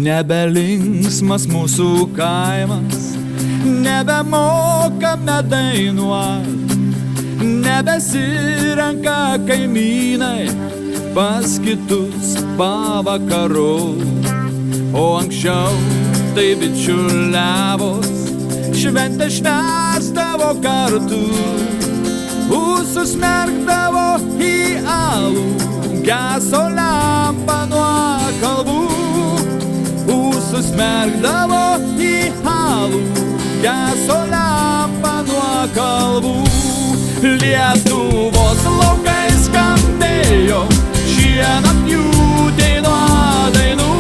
Nebelinksmas mūsų kaimas, nebemokame dainuot, nebesirenka kaimynai pas kitus pavakarot. O anksčiau tai bičiuliavos, šventę švęsdavo kartu, ūsus merkdavo į alų, geso lempa nuo kalbų. Ūsus merkdavo į alų, geso lempa nuo kalbų. Lietuvos laukai skambėjo, šienapjūtė nuo dainų.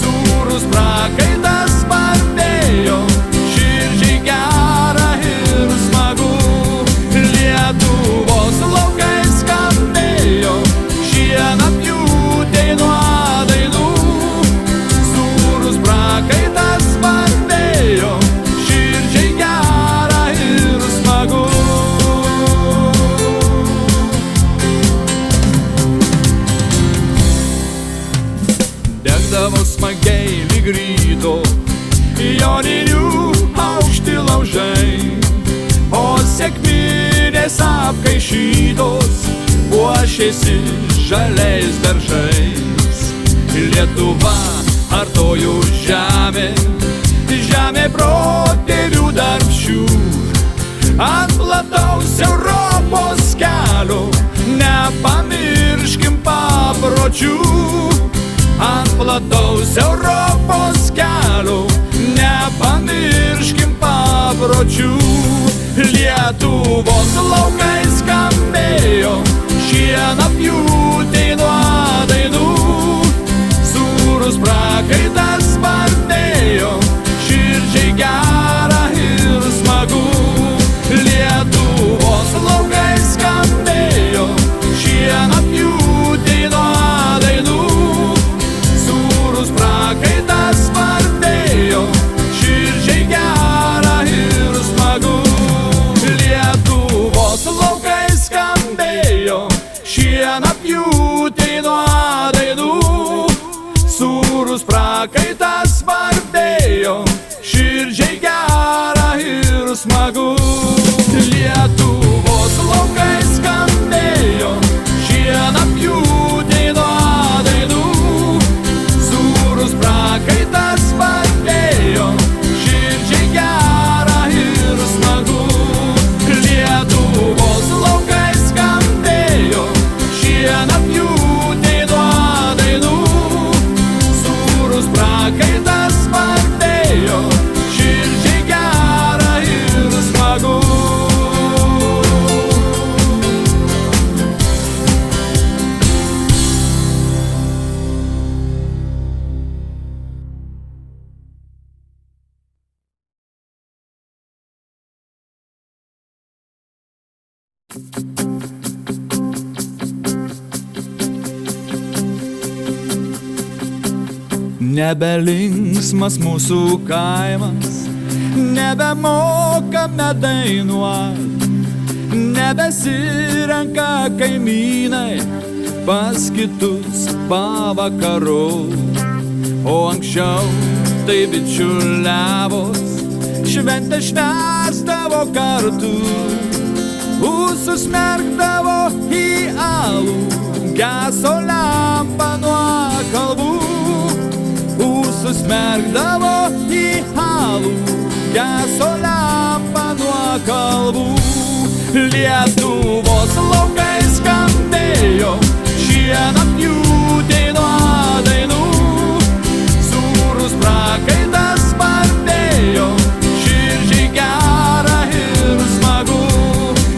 Sūrus prakaitas spartėjo, širdžiai gera ir smagu. Lietuvos laukai skambėjo, šienapjūtė nuo dainų. Sūrus prakaitas spartėjo, širdžiai gera ir smagu. Degdavo smagiai lyg ryto joninių aukšti laužai, o sekminės apkaišytos puošėsi žaliais beržais. Lietuva artojų žemė, žemė protėvių darbščių. Ant plataus Europos kelio nepamirškim papročių. Ant plataus Europos kelio nepamirškim papročių. Lietuvos laukai skambėjo, šienapjūtė nuo dainų. Sūrus prakaitas spartėjo, širdžiai gera ir smagu. Lietuvos laukai skambėjo, šienapjūtė nuo dainų. Sūrus prakaitas spartėjo, širdžiai gera ir smagu. Lietuvos laukai skambėjo, šienapjūtė nuo dainų. Sūrus prakaitas spartėjo, širdžiai gera ir smagu. Lietuvos laukai skambėjo, šienapjūtė nuo dainų. Sūrus prakaitas spartėjo, širdžiai gera ir smagu. Lietuvos laukai skambėjo, šienapjūtė nuo dainų. Sūrus prakaitas spartėjo, širdžiai gera ir smagu. Nebelinksmas mūsų kaimas, nebemokame dainuot, nebesirenka kaimynai pas kitus pavakarot. O anksčiau tai bičiuliavos, šventę švęsdavo kartu, ūsus merkdavo į alų, geso lempa nuo kalbų. Ūsus merkdavo į alų, geso lempa nuo kalbų. Lietuvos laukai skambėjo, šienapjūtė nuo dainų. Sūrus prakaitas spartėjo, širdžiai gera ir smagu.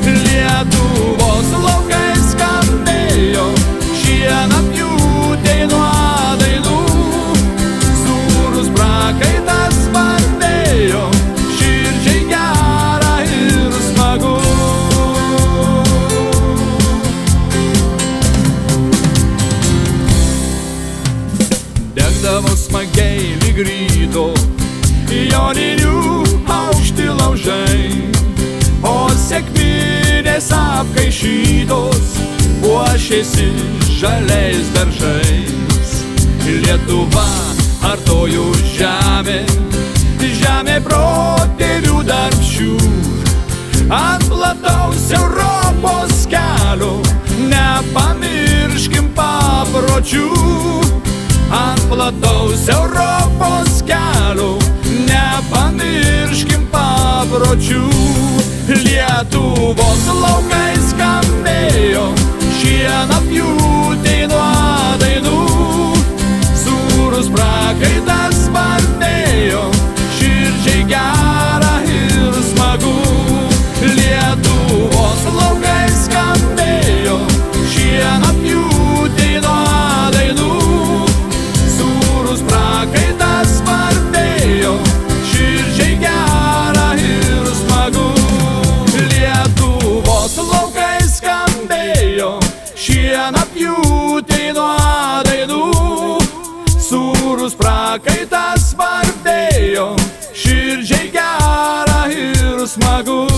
Lietuvos laukai skambėjo, šienapjūtė nuo dainų. Sūrus prakaitas spartėjo, širdžiai gera ir smagu. taškėsi žaliais daržais. Lietuva artojų žemė, žemė protėvių darbščių. Ant plataus Europos kelio nepamirškim papročių. Ant plataus Europos kelio nepamirškim papročių. Lietuvos laukai skambėjo šienapjūtei nuo dainų. Sūrus prakaitas vartėjo, širdžiai gera ir smagu. Lietuvos laukai skambėjo šienapjūtei nuo dainų. Sūrus prakaitas vartėjo, širdžiai gera ir smagu. Lietuvos laukai skambėjo šienapjūtei nuo dainų. Sūrus prakaitas vartėjo, širdžiai gera ir smagu.